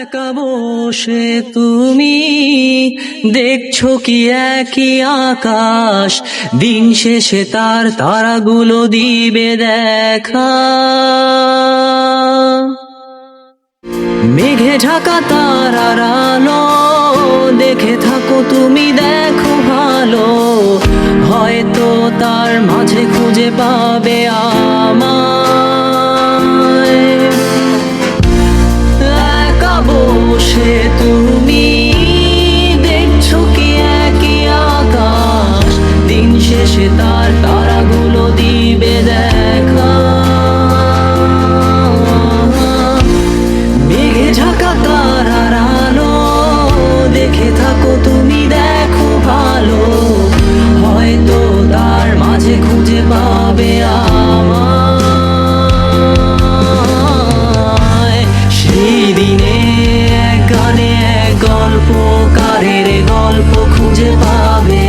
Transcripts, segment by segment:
একা বসে তুমি দেখছো কি একই আকাশ, দিন শেষে তার তারাগুলো দিবে দেখা। মেঘে ঢাকা তারার আলো দেখে থাকো তুমি, দেখো ভালো, হয়তো তার মাঝে খুঁজে পাবে আমায়। একা বসে তুমি দেখছো কি একই আকাশ, দিন শেষে তার তারাগুলো দিবে দেখা। মেঘে ঢাকা তারার আলো দেখে থাকো তুমি, দেখো ভালো, হয়তো তার মাঝে খুঁজে পাবে আমায়। সেই দিনে এক গানে এক গল্পকারের গল্প খুঁজে পাবে,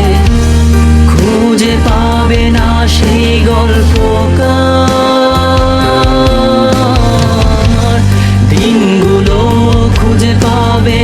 খুঁজে পাবে না সেই গল্পকার। দিনগুলো খুঁজে পাবে